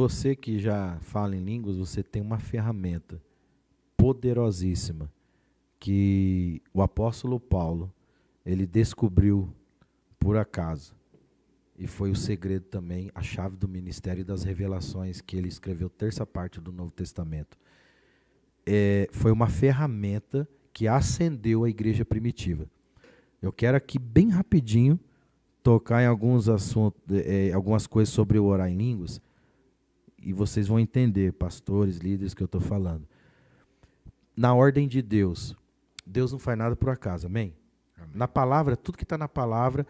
você que já fala em línguas, você tem uma ferramenta poderosíssima que o apóstolo Paulo, ele descobriu por acaso. E foi o segredo também, a chave do ministério e das revelações que ele escreveu terça parte do Novo Testamento. Foi uma ferramenta que acendeu a igreja primitiva. Eu quero aqui bem rapidinho tocar em alguns assuntos, algumas coisas sobre o orar em línguas, e vocês vão entender, pastores, líderes, que eu estou falando. Na ordem de Deus, Deus não faz nada por acaso, amém? Amém. Na palavra, tudo que está na palavra,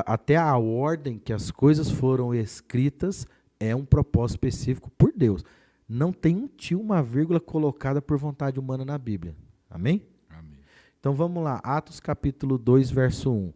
até a ordem que as coisas foram escritas é um propósito específico por Deus. Não tem um tio, uma vírgula colocada por vontade humana na Bíblia. Amém? Amém. Então vamos lá, Atos capítulo 2, verso 1.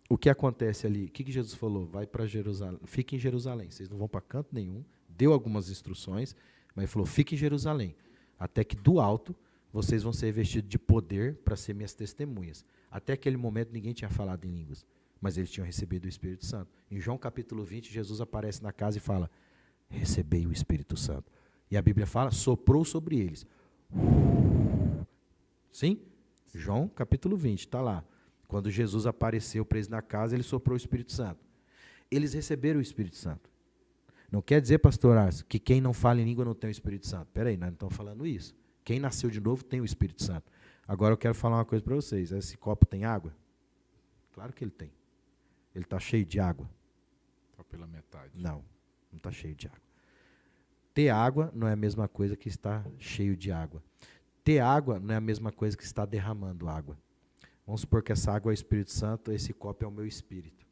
O que acontece ali? O que Jesus falou? Vai para Jerusalém, fique em Jerusalém. Vocês não vão para canto nenhum. Deu algumas instruções, mas ele falou, fique em Jerusalém. Até que do alto vocês vão ser revestidos de poder para ser minhas testemunhas. Até aquele momento ninguém tinha falado em línguas, mas eles tinham recebido o Espírito Santo. Em João capítulo 20, Jesus aparece na casa e fala, recebei o Espírito Santo. E a Bíblia fala, soprou sobre eles. Sim? João capítulo 20, está lá. Quando Jesus apareceu preso na casa, ele soprou o Espírito Santo. Eles receberam o Espírito Santo. Não quer dizer, pastor Arce, que quem não fala em língua não tem o Espírito Santo. Espera aí, nós não estamos falando isso. Quem nasceu de novo tem o Espírito Santo. Agora eu quero falar uma coisa para vocês. Esse copo tem água? Claro que ele tem. Ele está cheio de água? Só pela metade. Não está cheio de água. Ter água não é a mesma coisa que estar cheio de água. Ter água não é a mesma coisa que estar derramando água. Vamos supor que essa água é o Espírito Santo, esse copo é o meu espírito.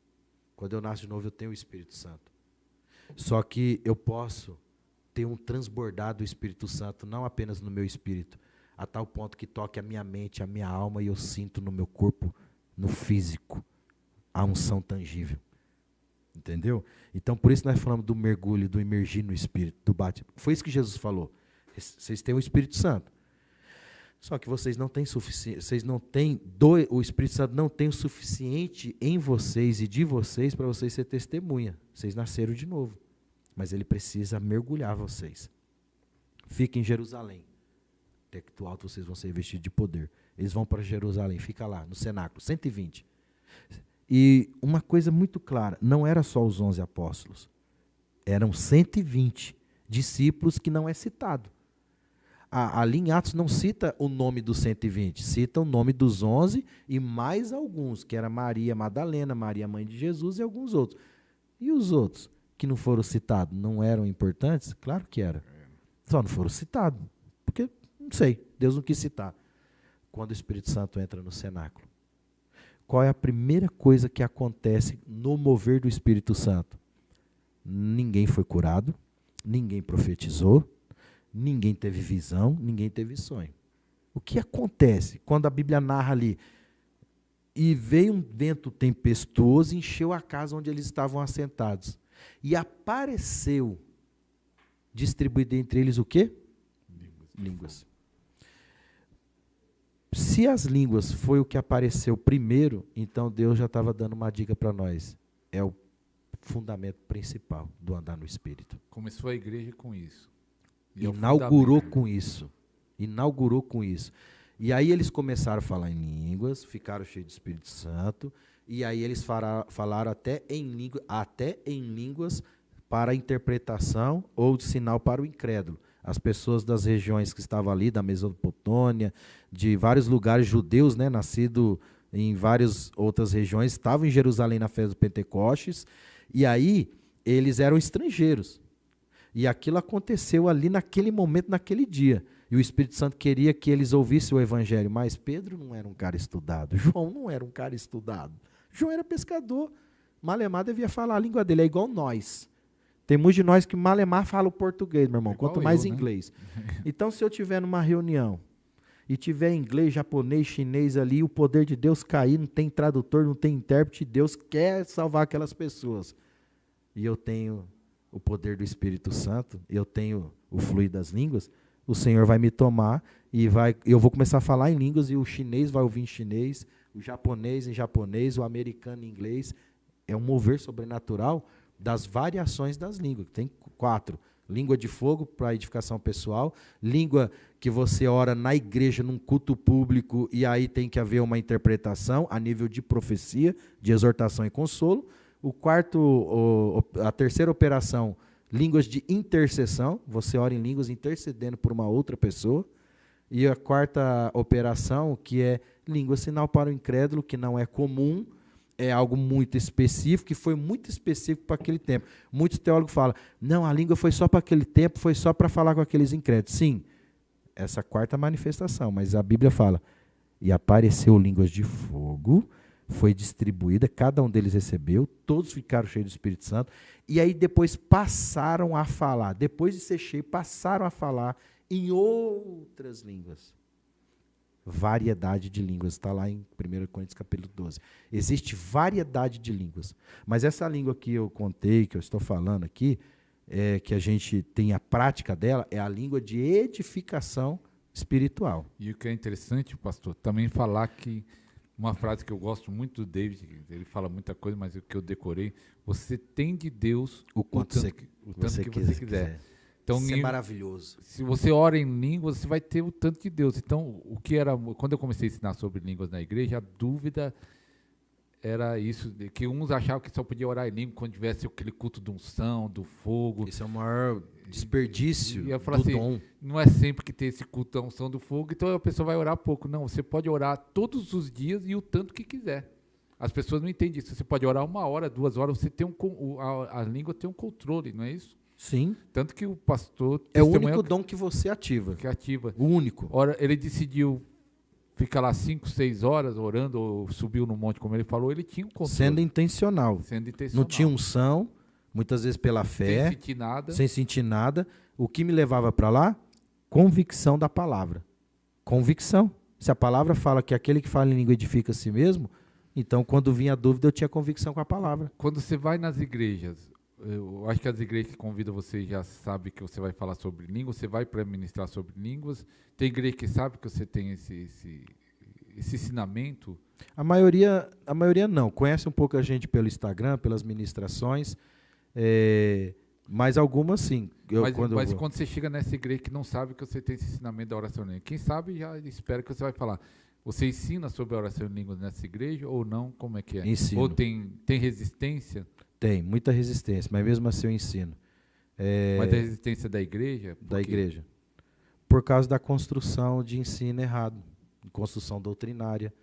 Quando eu nasço de novo, eu tenho o Espírito Santo. Só que eu posso ter um transbordar do Espírito Santo, não apenas no meu espírito, a tal ponto que toque a minha mente, a minha alma, e eu sinto no meu corpo, no físico, a unção tangível. Entendeu? Então, por isso nós falamos do mergulho, do imergir no Espírito, do batismo. Foi isso que Jesus falou. Vocês têm o Espírito Santo. Só que vocês não têm suficiente, o Espírito Santo não tem o suficiente em vocês e de vocês para vocês ser testemunha. Vocês nasceram de novo. Mas ele precisa mergulhar vocês. Fiquem em Jerusalém. Até que do alto vocês vão ser vestidos de poder. Eles vão para Jerusalém, fica lá, no cenáculo, 120. E uma coisa muito clara, não era só os 11 apóstolos. Eram 120 discípulos que não é citado. Ali em Atos não cita o nome dos 120, cita o nome dos 11 e mais alguns, que era Maria Madalena, Maria mãe de Jesus e alguns outros. E os outros que não foram citados, não eram importantes? Claro que eram. Só não foram citados, porque, não sei, Deus não quis citar. Quando o Espírito Santo entra no cenáculo, qual é a primeira coisa que acontece no mover do Espírito Santo? Ninguém foi curado, ninguém profetizou, ninguém teve visão, ninguém teve sonho. O que acontece quando a Bíblia narra ali? E veio um vento tempestuoso e encheu a casa onde eles estavam assentados. E apareceu, distribuído entre eles o quê? Línguas. Se as línguas foi o que apareceu primeiro, então Deus já estava dando uma dica para nós. É o fundamento principal do andar no Espírito. Começou a igreja com isso. Inaugurou com isso. Inaugurou com isso. E aí eles começaram a falar em línguas, ficaram cheios do Espírito Santo, e aí eles falaram até em línguas para interpretação ou de sinal para o incrédulo. As pessoas das regiões que estavam ali, da Mesopotâmia, de vários lugares judeus, né, nascidos em várias outras regiões, estavam em Jerusalém na festa do Pentecostes, e aí eles eram estrangeiros. E aquilo aconteceu ali naquele momento, naquele dia. E o Espírito Santo queria que eles ouvissem o Evangelho. Mas Pedro não era um cara estudado. João não era um cara estudado. João era pescador. Malemar devia falar a língua dele. É igual nós. Tem muitos de nós que Malemar fala o português, meu irmão. Quanto mais inglês. Então, se eu estiver numa reunião e tiver inglês, japonês, chinês ali, o poder de Deus cair, não tem tradutor, não tem intérprete, Deus quer salvar aquelas pessoas. E eu tenho o poder do Espírito Santo, eu tenho o fluir das línguas, o Senhor vai me tomar e eu vou começar a falar em línguas e o chinês vai ouvir em chinês, o japonês em japonês, o americano em inglês. É um mover sobrenatural, das variações das línguas. Tem 4. Língua de fogo para edificação pessoal, língua que você ora na igreja, num culto público, e aí tem que haver uma interpretação a nível de profecia, de exortação e consolo. A terceira operação, línguas de intercessão, você ora em línguas intercedendo por uma outra pessoa. E a quarta operação, que é língua sinal para o incrédulo, que não é comum, é algo muito específico, que foi muito específico para aquele tempo. Muitos teólogos falam, não, a língua foi só para aquele tempo, foi só para falar com aqueles incrédulos. Sim, essa quarta manifestação, mas a Bíblia fala, e apareceu línguas de fogo, foi distribuída, cada um deles recebeu, todos ficaram cheios do Espírito Santo, e aí depois passaram a falar, depois de ser cheio, passaram a falar em outras línguas. Variedade de línguas, está lá em 1 Coríntios capítulo 12. Existe variedade de línguas. Mas essa língua que eu contei, que eu estou falando aqui, que a gente tem a prática dela, é a língua de edificação espiritual. E o que é interessante, pastor, também falar que uma frase que eu gosto muito do David, ele fala muita coisa, mas o que eu decorei, você tem de Deus o tanto que você quiser. Então, isso é maravilhoso. Se você ora em línguas, você vai ter o tanto de Deus. Então, quando eu comecei a ensinar sobre línguas na igreja, a dúvida era isso, que uns achavam que só podia orar em língua quando tivesse aquele culto de unção, do fogo. Isso é o maior desperdício do assim, dom. Não é sempre que tem esse culto da unção do fogo, então a pessoa vai orar pouco. Não, você pode orar todos os dias e o tanto que quiser. As pessoas não entendem isso. Você pode orar 1 hora, 2 horas, você tem a língua tem um controle, não é isso? Sim. Tanto que o pastor... É o único dom que você ativa. Que ativa. O único. Ora, ele decidiu ficar lá 5, 6 horas orando, ou subiu no monte, como ele falou, ele tinha um controle. Sendo intencional. Não tinha unção, muitas vezes pela fé. Sem sentir nada. Sem sentir nada. O que me levava para lá? Convicção da palavra. Convicção. Se a palavra fala que aquele que fala em língua edifica a si mesmo, então quando vinha a dúvida eu tinha convicção com a palavra. Quando você vai nas igrejas... Eu acho que as igrejas que convidam você já sabem que você vai falar sobre línguas, você vai para ministrar sobre línguas. Tem igreja que sabe que você tem esse ensinamento? A maioria não. Conhece um pouco a gente pelo Instagram, pelas ministrações, mas algumas sim. Mas quando você chega nessa igreja que não sabe que você tem esse ensinamento da oração em línguas, quem sabe já espera que você vai falar. Você ensina sobre a oração em línguas nessa igreja ou não? Como é que é? Ensino. Ou tem resistência? Tem, muita resistência, mas mesmo assim eu ensino. Mas a resistência da igreja? Da igreja. Por causa da construção de ensino errado, construção doutrinária,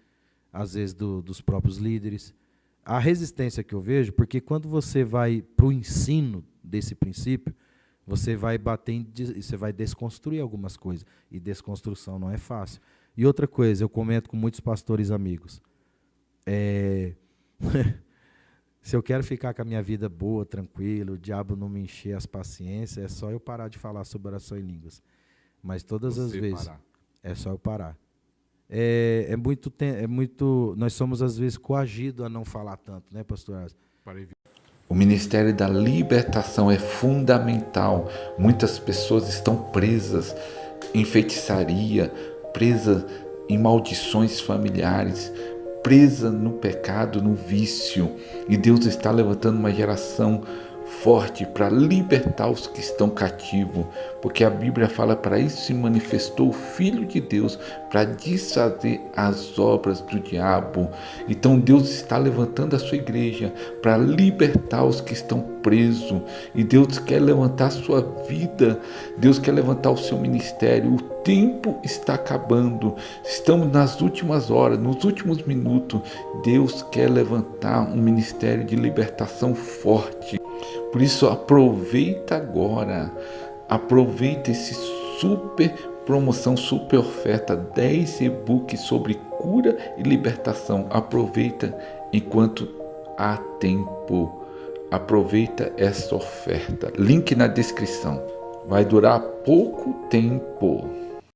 às vezes dos próprios líderes. A resistência que eu vejo, porque quando você vai para o ensino desse princípio, você vai você vai desconstruir algumas coisas. E desconstrução não é fácil. E outra coisa, eu comento com muitos pastores amigos. Se eu quero ficar com a minha vida boa, tranquilo, o diabo não me encher as paciências, é só eu parar de falar sobre oração em línguas. Mas todas as vezes, é só eu parar. Nós somos às vezes coagidos a não falar tanto, né, pastor? O ministério da libertação é fundamental. Muitas pessoas estão presas em feitiçaria, presas em maldições familiares, presa no pecado, no vício, e Deus está levantando uma geração forte para libertar os que estão cativos, porque a Bíblia fala, para isso se manifestou o Filho de Deus, para desfazer as obras do diabo. Então Deus está levantando a sua igreja para libertar os que estão presos, e Deus quer levantar a sua vida, Deus quer levantar o seu ministério. O tempo está acabando, estamos nas últimas horas, nos últimos minutos. Deus quer levantar um ministério de libertação forte. Por isso, aproveita agora, aproveita esse super promoção, super oferta, 10 e-books sobre cura e libertação. Aproveita enquanto há tempo, aproveita essa oferta. Link na descrição, vai durar pouco tempo.